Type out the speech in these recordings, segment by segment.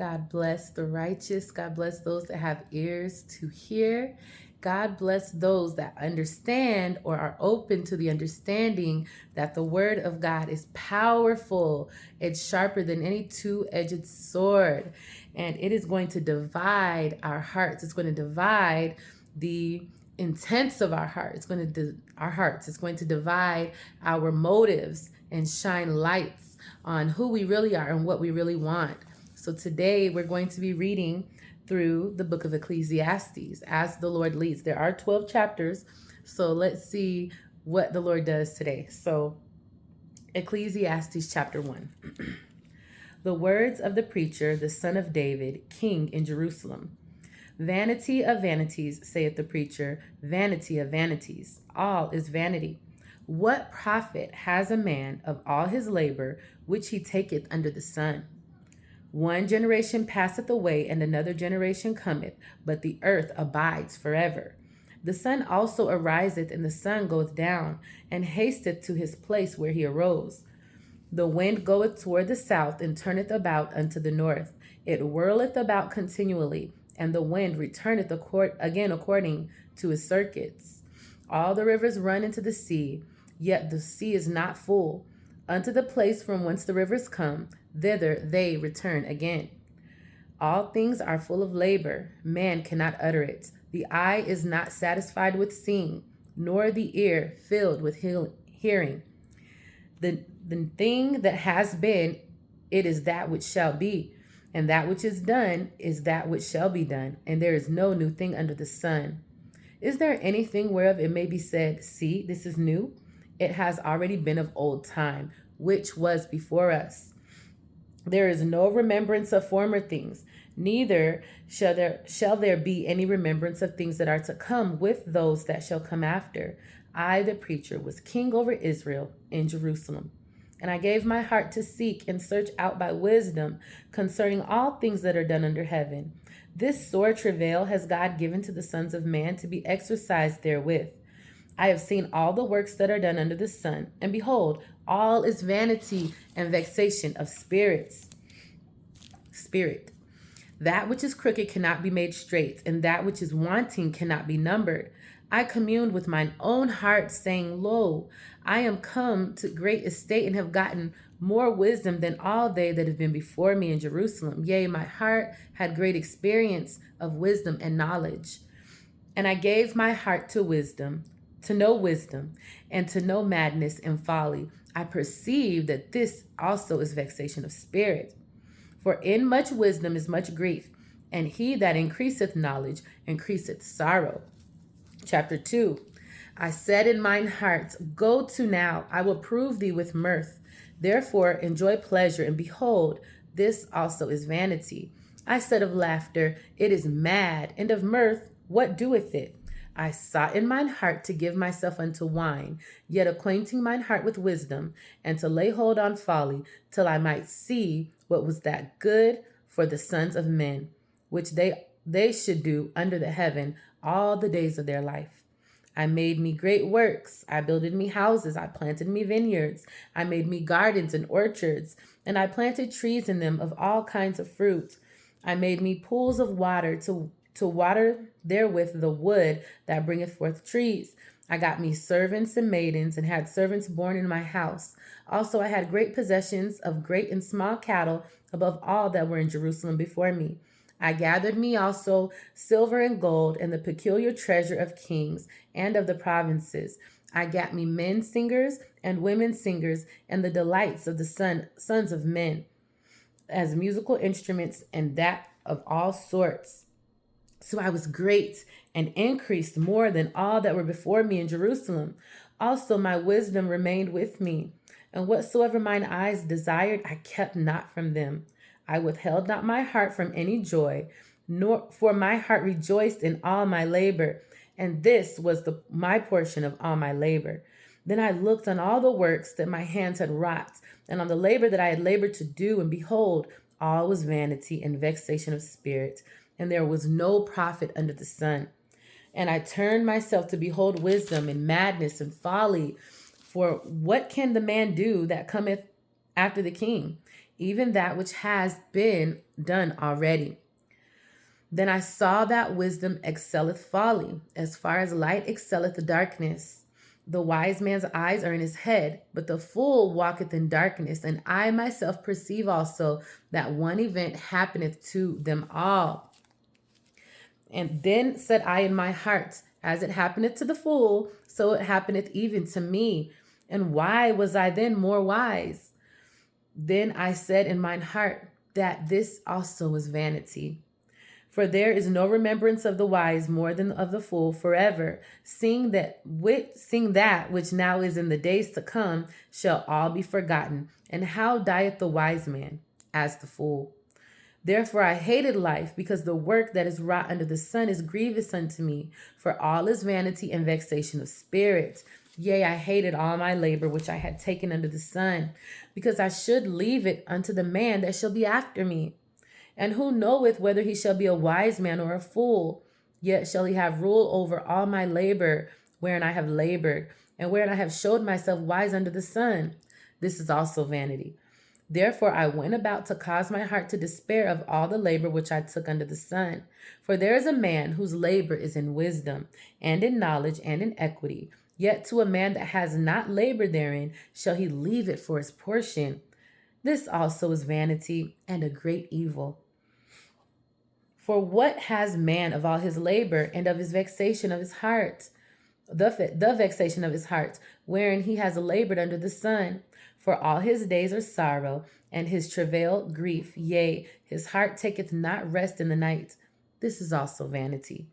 God bless the righteous. God bless those that have ears to hear. God bless those that understand or are open to the understanding that the word of God is powerful. It's sharper than any two-edged sword, and it is going to divide our hearts. It's going to divide the intents of our heart. It's going to our hearts. It's going to divide our motives and shine lights on who we really are and what we really want. So today we're going to be reading through the book of Ecclesiastes as the Lord leads. There are 12 chapters, so let's see what the Lord does today. So Ecclesiastes chapter 1. The words of the preacher, the son of David, king in Jerusalem. Vanity of vanities, saith the preacher, vanity of vanities. All is vanity. What profit has a man of all his labor which he taketh under the sun? One generation passeth away, and another generation cometh, but the earth abides forever. The sun also ariseth, and the sun goeth down, and hasteth to his place where he arose. The wind goeth toward the south, and turneth about unto the north. It whirleth about continually, and the wind returneth again according to his circuits. All the rivers run into the sea, yet the sea is not full. Unto the place from whence the rivers come, thither they return again. All things are full of labor, man cannot utter it. The eye is not satisfied with seeing, nor the ear filled with hearing. The thing that has been, it is that which shall be, and that which is done is that which shall be done, and there is no new thing under the sun. Is there anything whereof it may be said, see, this is new? It has already been of old time, which was before us. There is no remembrance of former things, neither shall there be any remembrance of things that are to come with those that shall come after. I, the preacher, was king over Israel in Jerusalem. And I gave my heart to seek and search out by wisdom concerning all things that are done under heaven. This sore travail has God given to the sons of man to be exercised therewith. I have seen all the works that are done under the sun, and behold, all is vanity and vexation of spirit. That which is crooked cannot be made straight, and that which is wanting cannot be numbered. I communed with mine own heart, saying, Lo, I am come to great estate, and have gotten more wisdom than all they that have been before me in Jerusalem. Yea, my heart had great experience of wisdom and knowledge. And I gave my heart to wisdom, to know wisdom, and to know madness and folly. I perceive that this also is vexation of spirit. For in much wisdom is much grief, and he that increaseth knowledge increaseth sorrow. Chapter 2. I said in mine heart, go to now, I will prove thee with mirth. Therefore enjoy pleasure, and behold, this also is vanity. I said of laughter, it is mad, and of mirth, what doeth it? I sought in mine heart to give myself unto wine, yet acquainting mine heart with wisdom, and to lay hold on folly, till I might see what was that good for the sons of men, which they should do under the heaven all the days of their life. I made me great works. I builded me houses. I planted me vineyards. I made me gardens and orchards, and I planted trees in them of all kinds of fruit. I made me pools of water to water therewith the wood that bringeth forth trees. I got me servants and maidens, and had servants born in my house. Also I had great possessions of great and small cattle above all that were in Jerusalem before me. I gathered me also silver and gold, and the peculiar treasure of kings and of the provinces. I got me men singers and women singers, and the delights of the sons of men, as musical instruments, and that of all sorts. So I was great and increased more than all that were before me in Jerusalem. Also my wisdom remained with me, and whatsoever mine eyes desired, I kept not from them. I withheld not my heart from any joy, nor for my heart rejoiced in all my labor, and this was my portion of all my labor. Then I looked on all the works that my hands had wrought, and on the labor that I had labored to do, and behold, all was vanity and vexation of spirit, and there was no profit under the sun. And I turned myself to behold wisdom and madness and folly. For what can the man do that cometh after the king? even that which has been done already. Then I saw that wisdom excelleth folly, as far as light excelleth the darkness. The wise man's eyes are in his head, but the fool walketh in darkness. And I myself perceive also that one event happeneth to them all. And then said I in my heart, as it happeneth to the fool, so it happeneth even to me. And why was I then more wise? Then I said in mine heart, that this also is vanity. For there is no remembrance of the wise more than of the fool forever, seeing that which now is in the days to come shall all be forgotten. And how dieth the wise man? As the fool. Therefore I hated life, because the work that is wrought under the sun is grievous unto me, for all is vanity and vexation of spirit. Yea, I hated all my labor which I had taken under the sun, because I should leave it unto the man that shall be after me. And who knoweth whether he shall be a wise man or a fool? Yet shall he have rule over all my labor, wherein I have labored, and wherein I have showed myself wise under the sun. This is also vanity. Therefore I went about to cause my heart to despair of all the labor which I took under the sun. For there is a man whose labor is in wisdom, and in knowledge, and in equity. Yet to a man that has not labored therein shall he leave it for his portion. This also is vanity and a great evil. For what has man of all his labor and of his vexation of his heart? The vexation of his heart, wherein he has labored under the sun. For all his days are sorrow, and his travail grief. Yea, his heart taketh not rest in the night. This is also vanity.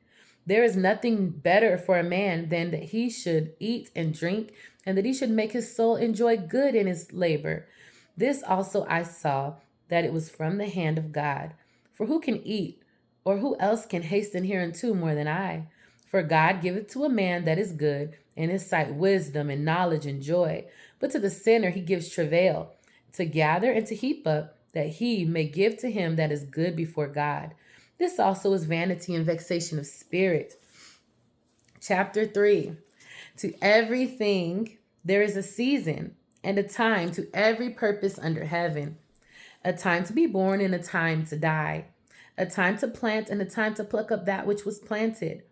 There is nothing better for a man than that he should eat and drink, and that he should make his soul enjoy good in his labor. This also I saw, that it was from the hand of God. For who can eat, or who else can hasten hereunto more than I? For God giveth to a man that is good, in his sight wisdom and knowledge and joy. But to the sinner he gives travail, to gather and to heap up, that he may give to him that is good before God. This also is vanity and vexation of spirit. Chapter 3. To everything there is a season, and a time to every purpose under heaven. A time to be born and a time to die. A time to plant and a time to pluck up that which was planted.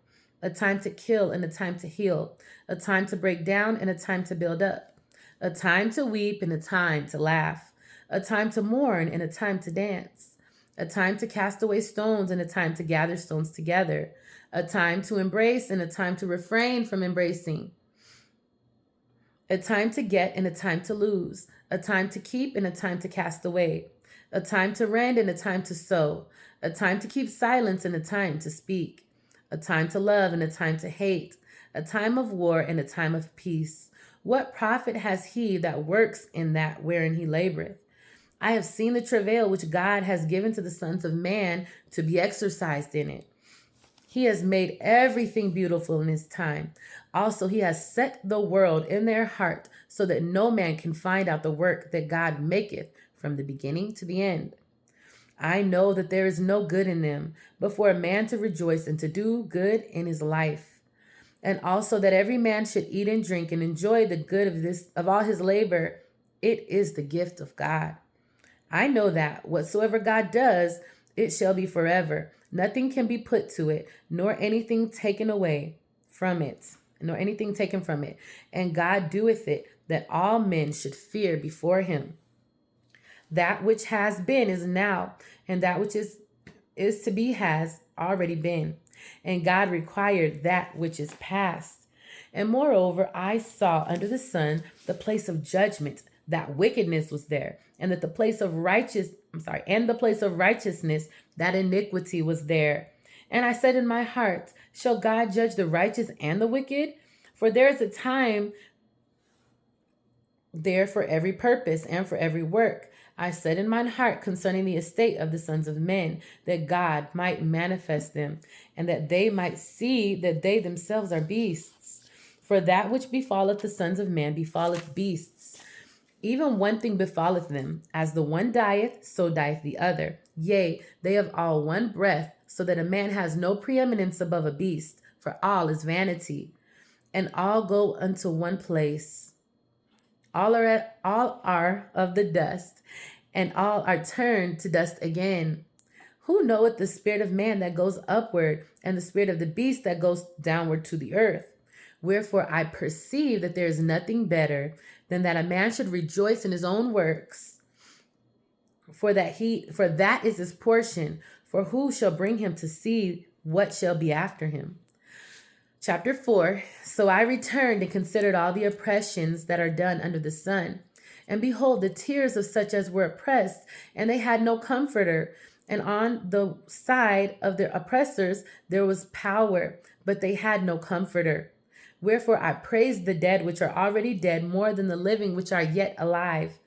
A time to kill and a time to heal. A time to break down and a time to build up. A time to weep and a time to laugh. A time to mourn and a time to dance. A time to cast away stones and a time to gather stones together. A time to embrace and a time to refrain from embracing. A time to get and a time to lose. A time to keep and a time to cast away. A time to rend and a time to sow. A time to keep silence and a time to speak. A time to love and a time to hate. A time of war and a time of peace. What profit has he that works in that wherein he laboreth? I have seen the travail which God has given to the sons of man to be exercised in it. He has made everything beautiful in his time. Also, he has set the world in their heart, so that no man can find out the work that God maketh from the beginning to the end. I know that there is no good in them, but for a man to rejoice and to do good in his life. And also that every man should eat and drink and enjoy the good of all his labor. It is the gift of God. I know that whatsoever God does, it shall be forever. Nothing can be put to it, nor anything taken away from it, nor anything taken from it. And God doeth it, that all men should fear before him. That which has been is now, and that which is to be has already been. And God required that which is past. And moreover, I saw under the sun the place of judgment, that wickedness was there, and that the place of righteousness, that iniquity was there. And I said in my heart, shall God judge the righteous and the wicked? For there is a time there for every purpose and for every work. I said in mine heart concerning the estate of the sons of men, that God might manifest them, and that they might see that they themselves are beasts. For that which befalleth the sons of men befalleth beasts. Even one thing befalleth them, as the one dieth, so dieth the other. Yea, they have all one breath, so that a man has no preeminence above a beast, for all is vanity, and all go unto one place. All are of the dust, and all are turned to dust again. Who knoweth the spirit of man that goes upward, and the spirit of the beast that goes downward to the earth? Wherefore I perceive that there is nothing better than that a man should rejoice in his own works, for that is his portion. For who shall bring him to see what shall be after him? Chapter 4. So I returned and considered all the oppressions that are done under the sun. And behold, the tears of such as were oppressed, and they had no comforter. And on the side of the oppressors there was power, but they had no comforter. Wherefore I praise the dead which are already dead more than the living which are yet alive.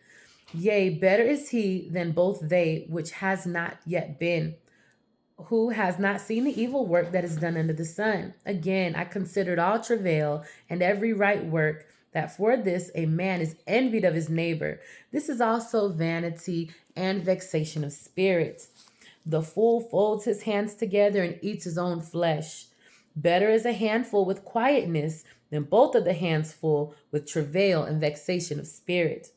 Yea, better is he than both they which has not yet been, who has not seen the evil work that is done under the sun. Again, I considered all travail and every right work, that for this a man is envied of his neighbor. This is also vanity and vexation of spirit. The fool folds his hands together and eats his own flesh. Better is a handful with quietness than both of the hands full with travail and vexation of spirit.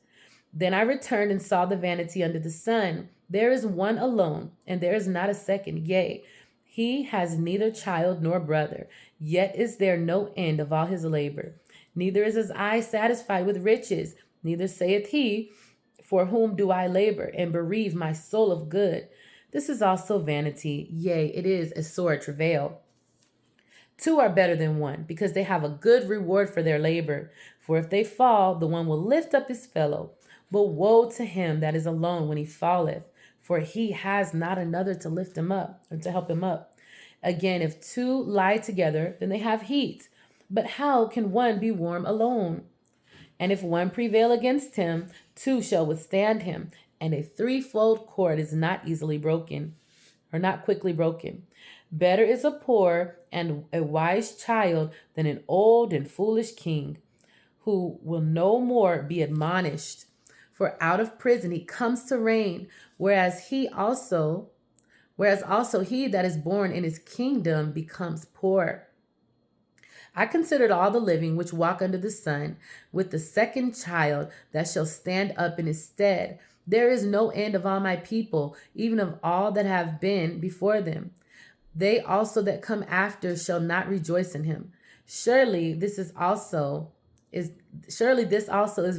Then I returned and saw the vanity under the sun. There is one alone, and there is not a second. Yea, he has neither child nor brother, yet is there no end of all his labor. Neither is his eye satisfied with riches, neither saith he, for whom do I labor, and bereave my soul of good? This is also vanity, yea, it is a sore travail. Two are better than one, because they have a good reward for their labor. For if they fall, the one will lift up his fellow. But woe to him that is alone when he falleth, for he has not another to lift him up, or to help him up. Again, if two lie together, then they have heat. But how can one be warm alone? And if one prevail against him, two shall withstand him. And a threefold cord is not easily broken, or not quickly broken. Better is a poor and a wise child than an old and foolish king, who will no more be admonished. For out of prison he comes to reign, whereas also he that is born in his kingdom becomes poor. I considered all the living which walk under the sun, with the second child that shall stand up in his stead. There is no end of all my people, even of all that have been before them. They also that come after shall not rejoice in him. Surely this also is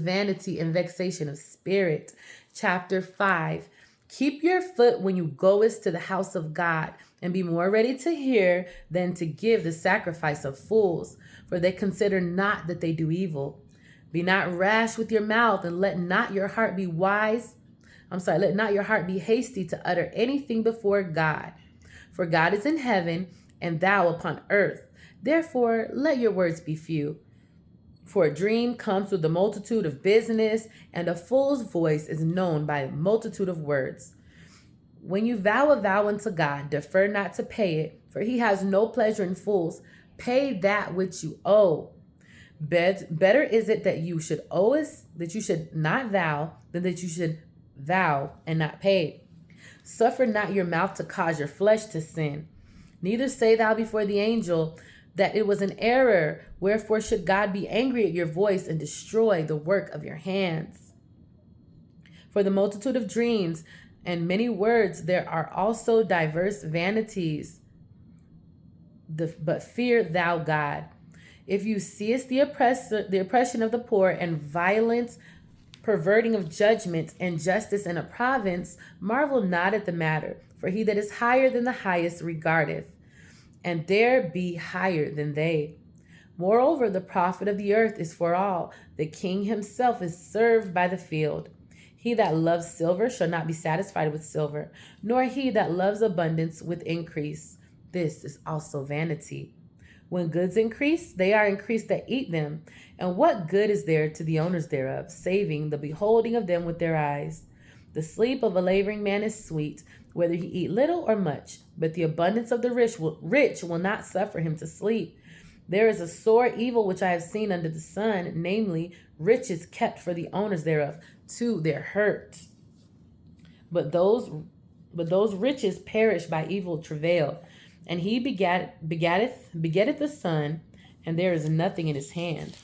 vanity and vexation of spirit. Chapter 5. Keep your foot when you goest to the house of God, and be more ready to hear than to give the sacrifice of fools, for they consider not that they do evil. Be not rash with your mouth, and let not your heart be hasty to utter anything before God. For God is in heaven, and thou upon earth. Therefore, let your words be few. For a dream comes with the multitude of business, and a fool's voice is known by a multitude of words. When you vow a vow unto God, defer not to pay it, for he has no pleasure in fools. Pay that which you owe. Better is it that you should not vow, than that you should vow and not pay. Suffer not your mouth to cause your flesh to sin. Neither say thou before the angel that it was an error. Wherefore should God be angry at your voice and destroy the work of your hands? For the multitude of dreams and many words there are also diverse vanities. But fear thou God. If you seest the oppression of the poor, and violence, perverting of judgment, and justice in a province, marvel not at the matter. For he that is higher than the highest regardeth, and there be higher than they. Moreover, the profit of the earth is for all. The king himself is served by the field. He that loves silver shall not be satisfied with silver, nor he that loves abundance with increase. This is also vanity. When goods increase, they are increased that eat them. And what good is there to the owners thereof, saving the beholding of them with their eyes? The sleep of a laboring man is sweet, whether he eat little or much, but the abundance of the rich will not suffer him to sleep. There is a sore evil which I have seen under the sun, namely, riches kept for the owners thereof, to their hurt. But those riches perish by evil travail. And he begetteth the son, and there is nothing in his hand.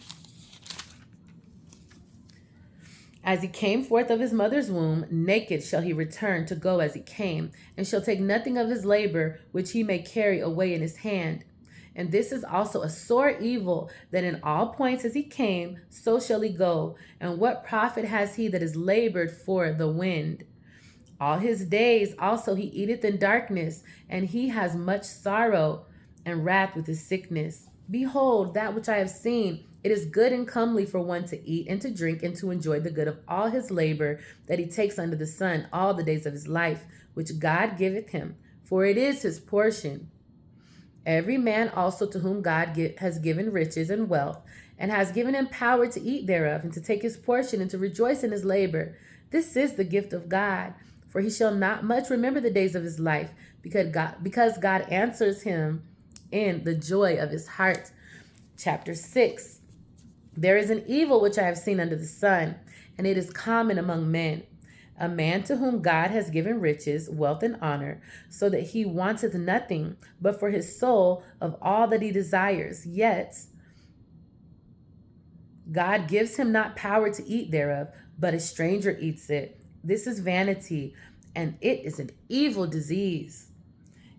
As he came forth of his mother's womb, naked shall he return to go as he came, and shall take nothing of his labor which he may carry away in his hand. And this is also a sore evil, that in all points as he came, so shall he go. And what profit has he that is labored for the wind? All his days also he eateth in darkness, and he has much sorrow and wrath with his sickness. Behold, that which I have seen, it is good and comely for one to eat and to drink and to enjoy the good of all his labor that he takes under the sun all the days of his life, which God giveth him, for it is his portion. Every man also to whom God has given riches and wealth, and has given him power to eat thereof, and to take his portion, and to rejoice in his labor. This is the gift of God. For he shall not much remember the days of his life, because God answers him in the joy of his heart. Chapter 6. There is an evil which I have seen under the sun, and it is common among men. A man to whom God has given riches, wealth, and honor, so that he wanteth nothing but for his soul of all that he desires. Yet God gives him not power to eat thereof, but a stranger eats it. This is vanity, and it is an evil disease.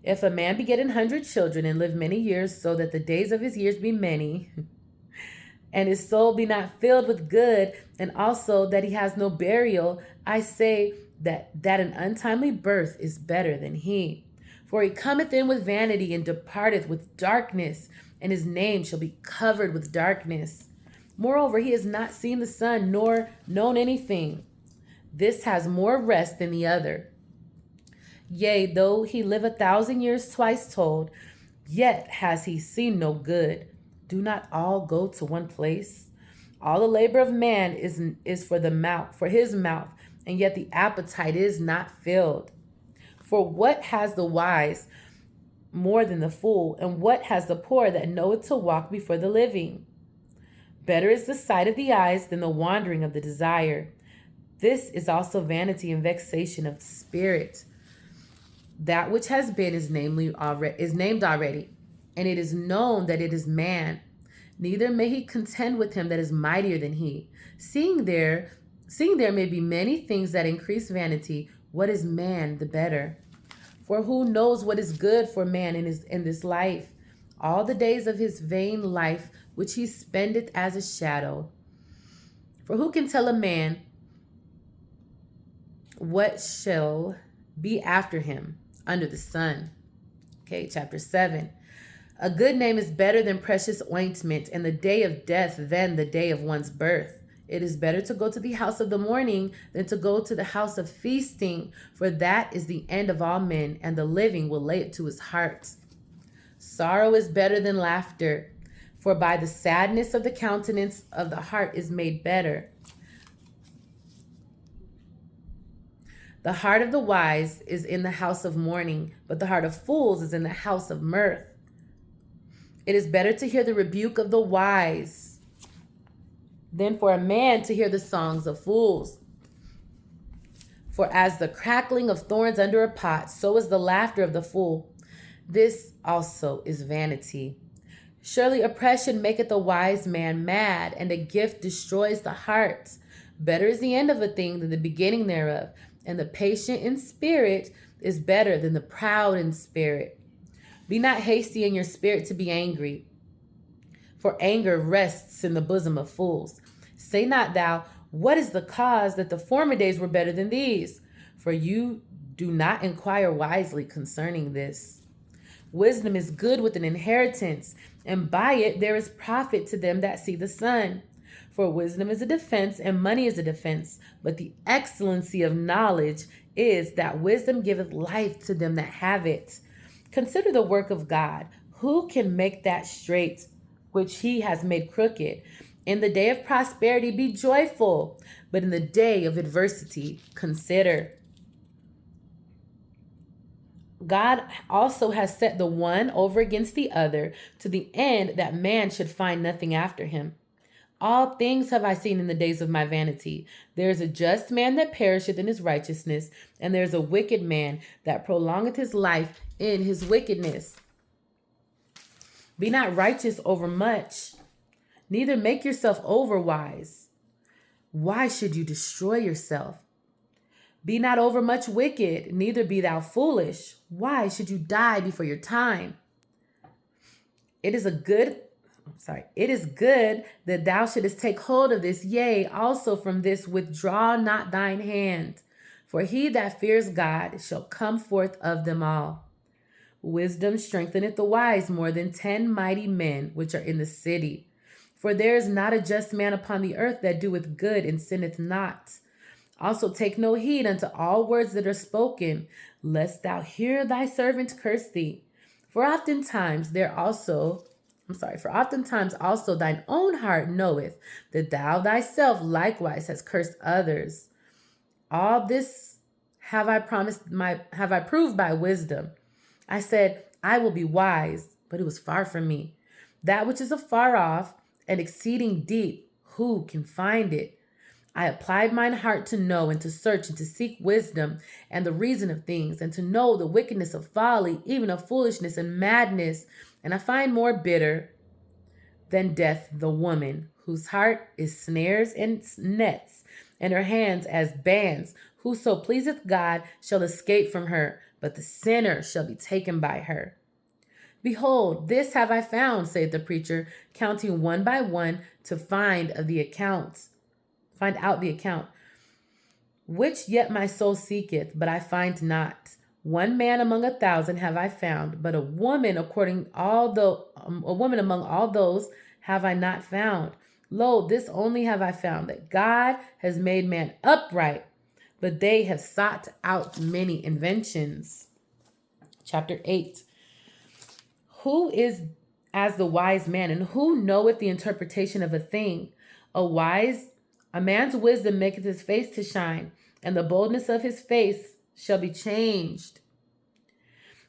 If a man beget 100 children and live many years, so that the days of his years be many, and his soul be not filled with good, and also that he has no burial, I say that an untimely birth is better than he. For he cometh in with vanity, and departeth with darkness, and his name shall be covered with darkness. Moreover, he has not seen the sun, nor known anything. This has more rest than the other. Yea, though he live 1,000 years twice told, yet has he seen no good. Do not all go to one place? All the labor of man is for the mouth, for his mouth, and yet the appetite is not filled. For what has the wise more than the fool, and what has the poor that knoweth to walk before the living? Better is the sight of the eyes than the wandering of the desire. This is also vanity and vexation of spirit. That which has been is named already, and it is known that it is man. Neither may he contend with him that is mightier than he. Seeing there may be many things that increase vanity, what is man the better? For who knows what is good for man in this life? All the days of his vain life, which he spendeth as a shadow. For who can tell a man what shall be after him under the sun? Okay, chapter 7. A good name is better than precious ointment, and the day of death than the day of one's birth. It is better to go to the house of the mourning than to go to the house of feasting, for that is the end of all men, and the living will lay it to his heart. Sorrow is better than laughter, for by the sadness of the countenance of the heart is made better. The heart of the wise is in the house of mourning, but the heart of fools is in the house of mirth. It is better to hear the rebuke of the wise than for a man to hear the songs of fools. For as the crackling of thorns under a pot, so is the laughter of the fool. This also is vanity. Surely oppression maketh a wise man mad, and a gift destroys the heart. Better is the end of a thing than the beginning thereof, and the patient in spirit is better than the proud in spirit. Be not hasty in your spirit to be angry, for anger rests in the bosom of fools. Say not thou, what is the cause that the former days were better than these? For you do not inquire wisely concerning this. Wisdom is good with an inheritance, and by it there is profit to them that see the sun. For wisdom is a defense, and money is a defense. But the excellency of knowledge is that wisdom giveth life to them that have it. Consider the work of God. Who can make that straight which he has made crooked? In the day of prosperity be joyful, but in the day of adversity consider. God also has set the one over against the other, to the end that man should find nothing after him. All things have I seen in the days of my vanity. There is a just man that perisheth in his righteousness, and there is a wicked man that prolongeth his life in his wickedness. Be not righteous over much, neither make yourself over wise. Why should you destroy yourself? Be not overmuch wicked, neither be thou foolish. Why should you die before your time? It is good that thou shouldest take hold of this, yea, also from this withdraw not thine hand. For he that fears God shall come forth of them all. Wisdom strengtheneth the wise more than 10 mighty men which are in the city. For there is not a just man upon the earth that doeth good and sinneth not. Also take no heed unto all words that are spoken, lest thou hear thy servant curse thee. For oftentimes also thine own heart knoweth that thou thyself likewise hast cursed others. All this have I proved by wisdom. I said, I will be wise, but it was far from me. That which is afar off and exceeding deep, who can find it? I applied mine heart to know and to search and to seek wisdom and the reason of things, and to know the wickedness of folly, even of foolishness and madness. And I find more bitter than death the woman, whose heart is snares and nets, and her hands as bands. Whoso pleaseth God shall escape from her, but the sinner shall be taken by her. Behold, this have I found, saith the preacher, counting one by one to find out the account, which yet my soul seeketh, but I find not. One man among 1,000 have I found, but a woman among all those have I not found. Lo, this only have I found, that God has made man upright, but they have sought out many inventions. Chapter 8. Who is as the wise man, and who knoweth the interpretation of a thing? A man's wisdom maketh his face to shine, and the boldness of his face shall be changed.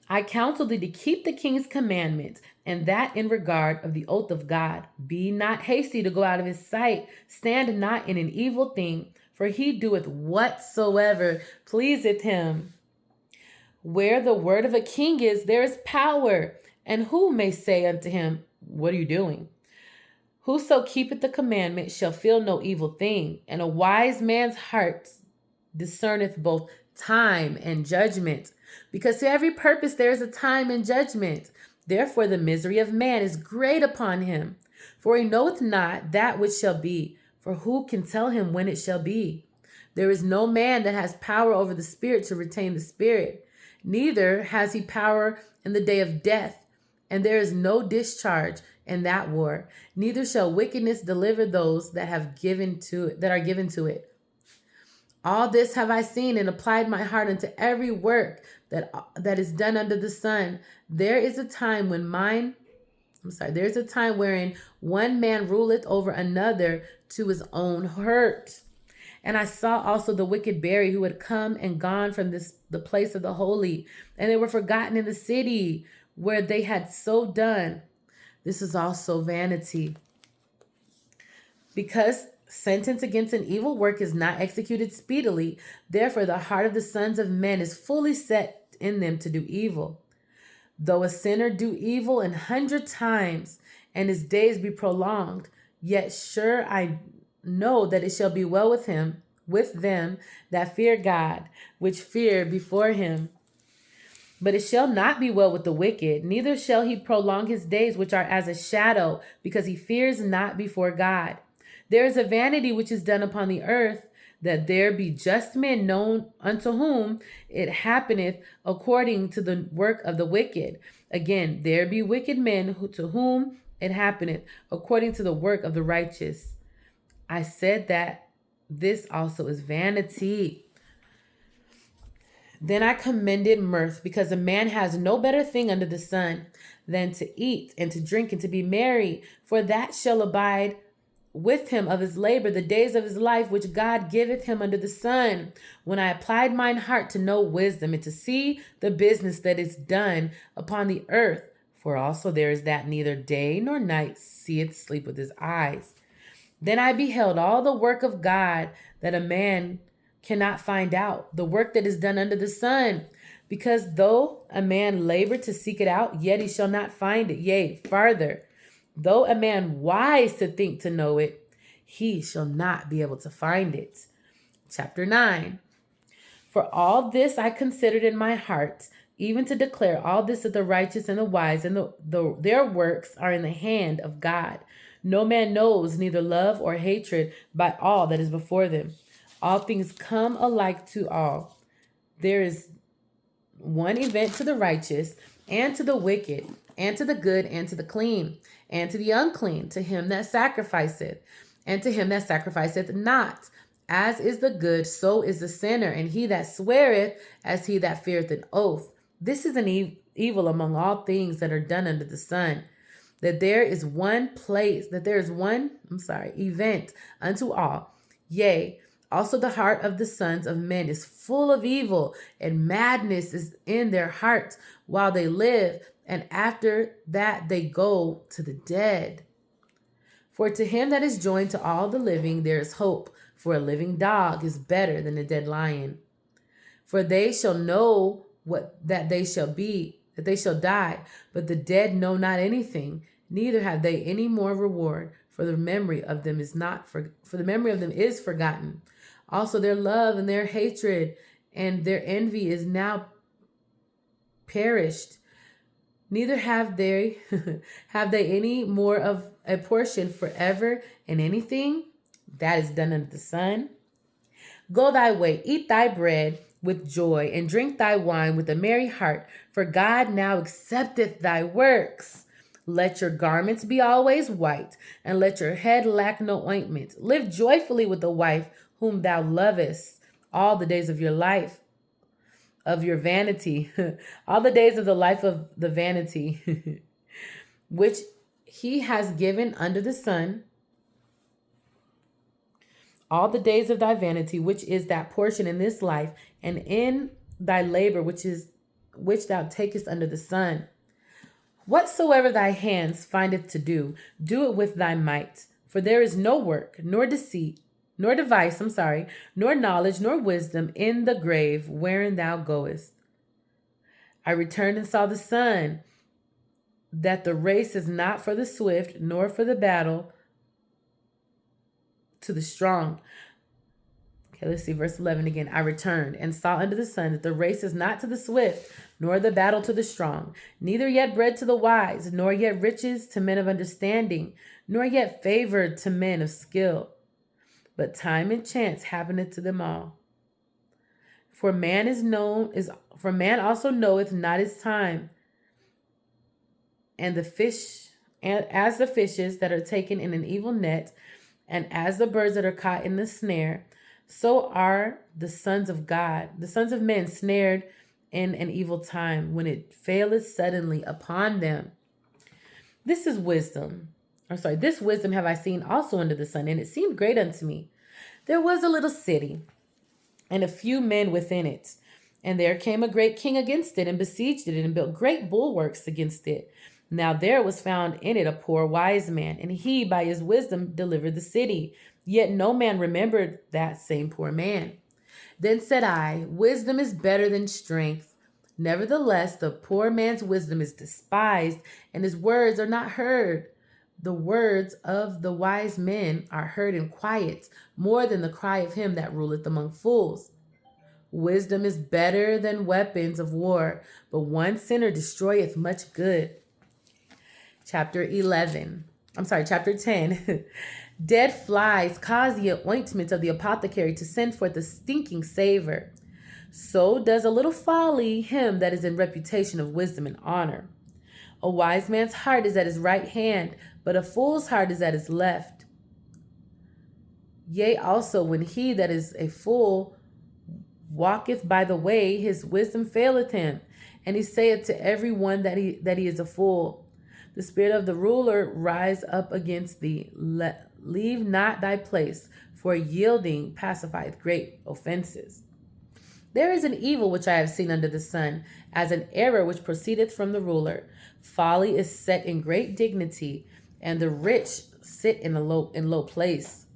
I counsel thee to keep the king's commandments, and that in regard of the oath of God. Be not hasty to go out of his sight. Stand not in an evil thing, for he doeth whatsoever pleaseth him. Where the word of a king is, there is power. And who may say unto him, what are you doing? Whoso keepeth the commandment shall feel no evil thing. And a wise man's heart discerneth both time and judgment. Because to every purpose there is a time and judgment. Therefore the misery of man is great upon him. For he knoweth not that which shall be. For who can tell him when it shall be? There is no man that has power over the spirit to retain the spirit. Neither has he power in the day of death. And there is no discharge in that war. Neither shall wickedness deliver those that are given to it. All this have I seen and applied my heart unto every work that is done under the sun. There is a time wherein one man ruleth over another to his own hurt. And I saw also the wicked buried, who had come and gone from the place of the holy, and they were forgotten in the city where they had so done. This is also vanity. Because sentence against an evil work is not executed speedily, therefore the heart of the sons of men is fully set in them to do evil. Though a sinner do evil 100 times, and his days be prolonged, yet sure I know that it shall be well with them that fear God, which fear before him. But it shall not be well with the wicked, neither shall he prolong his days, which are as a shadow, because he fears not before God. There is a vanity which is done upon the earth, that there be just men known unto whom it happeneth according to the work of the wicked. Again, there be wicked men to whom it happeneth according to the work of the righteous. I said that this also is vanity. Then I commended mirth, because a man has no better thing under the sun than to eat and to drink and to be merry, for that shall abide with him of his labor the days of his life, which God giveth him under the sun. When I applied mine heart to know wisdom and to see the business that is done upon the earth, for also there is that neither day nor night seeth sleep with his eyes. Then I beheld all the work of God, that a man cannot find out, the work that is done under the sun. Because though a man labor to seek it out, yet he shall not find it. Yea, farther, though a man wise to think to know it, he shall not be able to find it. Chapter 9. For all this I considered in my heart, even to declare all this of the righteous and the wise, and their works are in the hand of God. No man knows neither love or hatred by all that is before them. All things come alike to all. There is one event to the righteous, and to the wicked, and to the good, and to the clean, and to the unclean, to him that sacrificeth, and to him that sacrificeth not. As is the good, so is the sinner, and he that sweareth, as he that feareth an oath. This is an evil among all things that are done under the sun, that there is one event unto all. Yea, also the heart of the sons of men is full of evil, and madness is in their hearts while they live, and after that they go to the dead. For to him that is joined to all the living there is hope, for a living dog is better than a dead lion. For they shall know that they shall die, but the dead know not anything, neither have they any more reward, for the memory of them is forgotten. Also their love and their hatred and their envy is now perished. Neither have they any more of a portion forever in anything that is done under the sun. Go thy way, eat thy bread with joy, and drink thy wine with a merry heart, for God now accepteth thy works. Let your garments be always white, and let your head lack no ointment. Live joyfully with the wife whom thou lovest all the days of your life, of your vanity, all the days of the life of the vanity, which he has given under the sun, all the days of thy vanity, which is that portion in this life, and in thy labor, which thou takest under the sun. Whatsoever thy hands findeth to do, do it with thy might. For there is no work, nor device, nor knowledge, nor wisdom in the grave wherein thou goest. I returned and saw the sun, that the race is not for the swift, nor for the battle to the strong. Okay, let's see verse 11 again. I returned and saw under the sun that the race is not to the swift, nor the battle to the strong, neither yet bread to the wise, nor yet riches to men of understanding, nor yet favor to men of skill. But time and chance happeneth to them all. For man also knoweth not his time, and as the fishes that are taken in an evil net, and as the birds that are caught in the snare, so are the sons of men snared in an evil time, when it faileth suddenly upon them. This wisdom have I seen also under the sun, and it seemed great unto me. There was a little city, and a few men within it. And there came a great king against it, and besieged it, and built great bulwarks against it. Now there was found in it a poor wise man, and he by his wisdom delivered the city. Yet no man remembered that same poor man. Then said I, wisdom is better than strength. Nevertheless, the poor man's wisdom is despised, and his words are not heard. The words of the wise men are heard in quiet, more than the cry of him that ruleth among fools. Wisdom is better than weapons of war, but one sinner destroyeth much good. Chapter 10. Dead flies cause the ointment of the apothecary to send forth a stinking savor. So does a little folly him that is in reputation of wisdom and honor. A wise man's heart is at his right hand, but a fool's heart is at his left. Yea, also when he that is a fool walketh by the way, his wisdom faileth him, and he saith to every one that he is a fool. The spirit of the ruler rise up against thee. Leave not thy place, for yielding pacifieth great offenses. There is an evil which I have seen under the sun, as an error which proceedeth from the ruler. Folly is set in great dignity, and the rich sit in low place.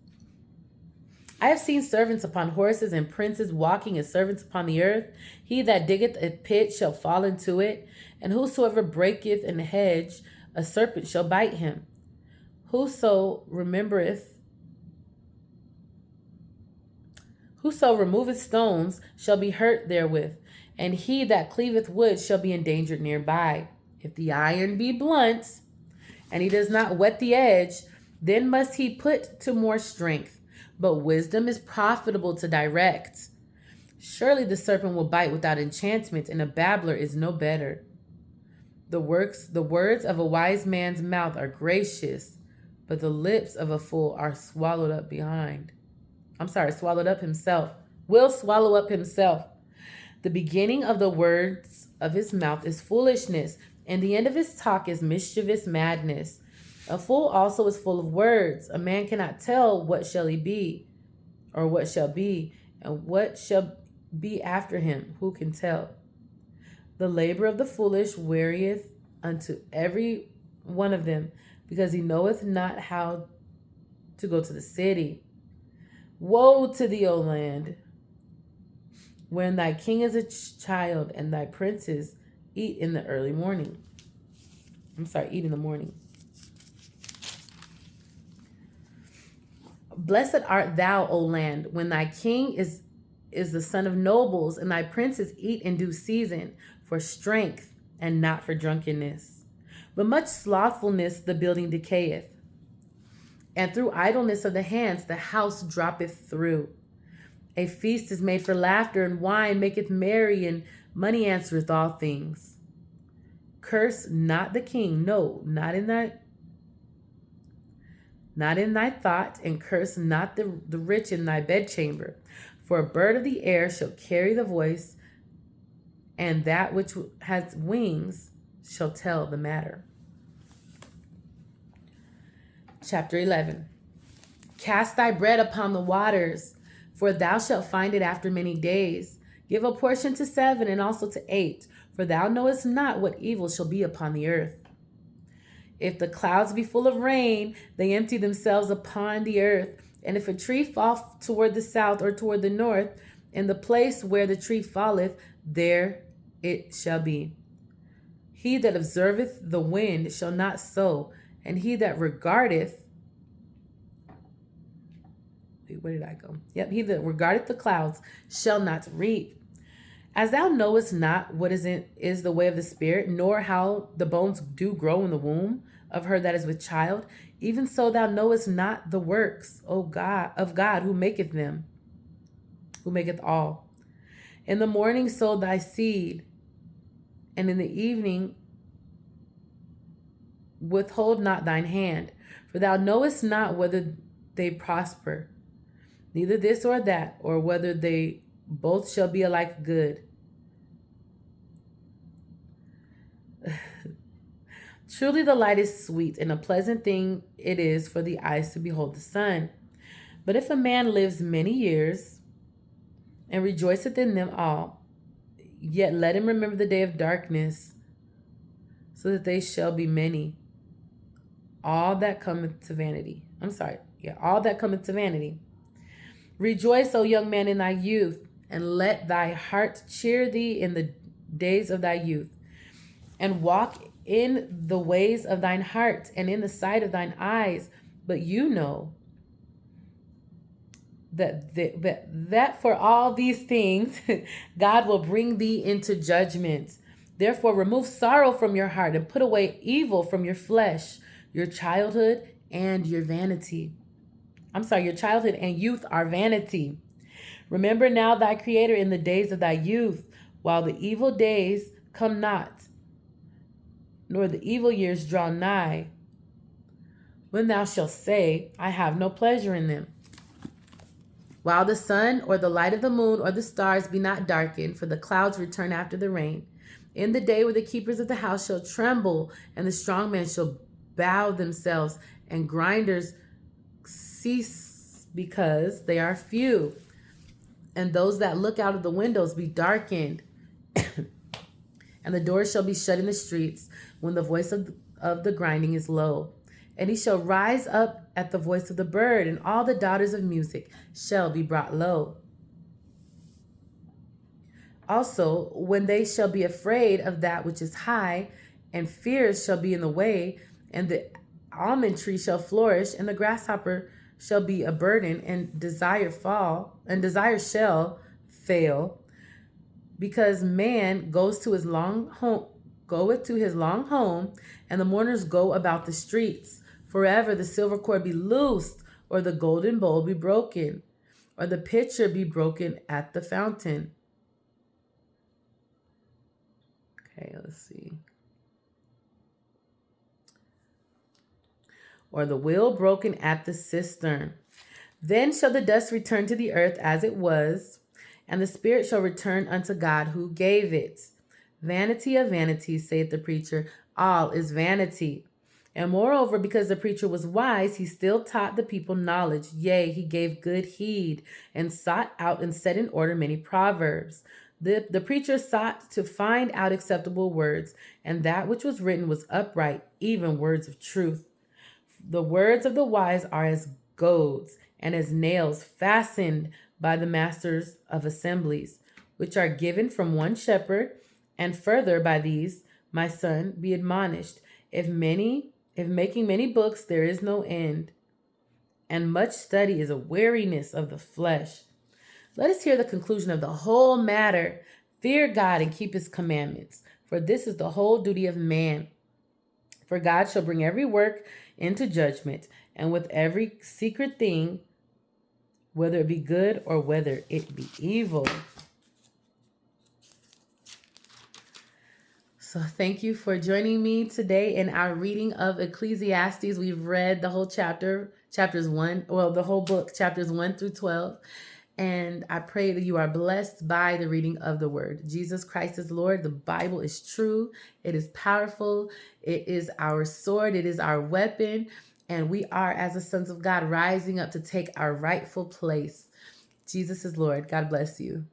I have seen servants upon horses, and princes walking as servants upon the earth. He that diggeth a pit shall fall into it, and whosoever breaketh an hedge, a serpent shall bite him. Whoso remembereth Whoso removeth stones shall be hurt therewith, and he that cleaveth wood shall be endangered nearby. If the iron be blunt, and he does not whet the edge, then must he put to more strength. But wisdom is profitable to direct. Surely the serpent will bite without enchantment, and a babbler is no better. The words of a wise man's mouth are gracious, but the lips of a fool are swallowed up himself. Will swallow up himself. The beginning of the words of his mouth is foolishness, and the end of his talk is mischievous madness. A fool also is full of words. A man cannot tell what shall he be, or what shall be, and what shall be after him. Who can tell? The labor of the foolish wearieth unto every one of them, because he knoweth not how to go to the city. Woe to thee, O land, when thy king is a child, and thy princes eat in the morning. Blessed art thou, O land, when thy king is the son of nobles, and thy princes eat in due season, for strength and not for drunkenness. But much slothfulness the building decayeth, and through idleness of the hands the house droppeth through. A feast is made for laughter, and wine maketh merry, and money answereth all things. Curse not the king, no, not in thy thought, and curse not the rich in thy bedchamber. For a bird of the air shall carry the voice, and that which has wings shall tell the matter. Chapter 11. Cast thy bread upon the waters, for thou shalt find it after many days. Give a portion to 7 and also to 8, for thou knowest not what evil shall be upon the earth. If the clouds be full of rain, they empty themselves upon the earth. And if a tree fall toward the south or toward the north, in the place where the tree falleth, there it shall be. He that observeth the wind shall not sow, and he that regardeth he that regardeth the clouds shall not reap. As thou knowest not what is the way of the Spirit, nor how the bones do grow in the womb of her that is with child, even so thou knowest not the works, O God, of God who maketh all. In the morning sow thy seed, and in the evening withhold not thine hand, for thou knowest not whether they prosper, neither this or that, or whether they both shall be alike good. Truly the light is sweet, and a pleasant thing it is for the eyes to behold the sun. But if a man lives many years and rejoiceth in them all, yet let him remember the day of darkness, so that they shall be many. All that cometh to vanity. Rejoice, O young man, in thy youth, and let thy heart cheer thee in the days of thy youth, and walk in the ways of thine heart and in the sight of thine eyes. But you know that for all these things God will bring thee into judgment. Therefore remove sorrow from your heart, and put away evil from your flesh. Your childhood and youth are vanity. Remember now thy Creator in the days of thy youth, while the evil days come not, nor the evil years draw nigh, when thou shalt say, I have no pleasure in them. While the sun or the light of the moon or the stars be not darkened, for the clouds return after the rain, in the day where the keepers of the house shall tremble, and the strong men shall bow themselves, and grinders cease because they are few, and those that look out of the windows be darkened, and the doors shall be shut in the streets, when the voice of the grinding is low. And he shall rise up at the voice of the bird, and all the daughters of music shall be brought low. Also, when they shall be afraid of that which is high, and fears shall be in the way, and the almond tree shall flourish, and the grasshopper shall be a burden, and desire shall fail, because man goeth to his long home, and the mourners go about the streets. Forever the silver cord be loosed, or the golden bowl be broken, or the pitcher be broken at the fountain. Okay, let's see. Or the wheel broken at the cistern. Then shall the dust return to the earth as it was, and the spirit shall return unto God who gave it. Vanity of vanities, saith the preacher, all is vanity. And moreover, because the preacher was wise, he still taught the people knowledge. Yea, he gave good heed, and sought out and set in order many proverbs. The preacher sought to find out acceptable words, and that which was written was upright, even words of truth. The words of the wise are as goads, and as nails fastened by the masters of assemblies, which are given from one shepherd. And further by these, my son, be admonished. If making many books there is no end, and much study is a weariness of the flesh. Let us hear the conclusion of the whole matter. Fear God and keep his commandments, for this is the whole duty of man. For God shall bring every work into judgment, and with every secret thing, whether it be good or whether it be evil. So thank you for joining me today in our reading of Ecclesiastes. We've read the whole the whole book, chapters 1 through 12. And I pray that you are blessed by the reading of the word. Jesus Christ is Lord. The Bible is true. It is powerful. It is our sword. It is our weapon. And we are, as the sons of God, rising up to take our rightful place. Jesus is Lord. God bless you.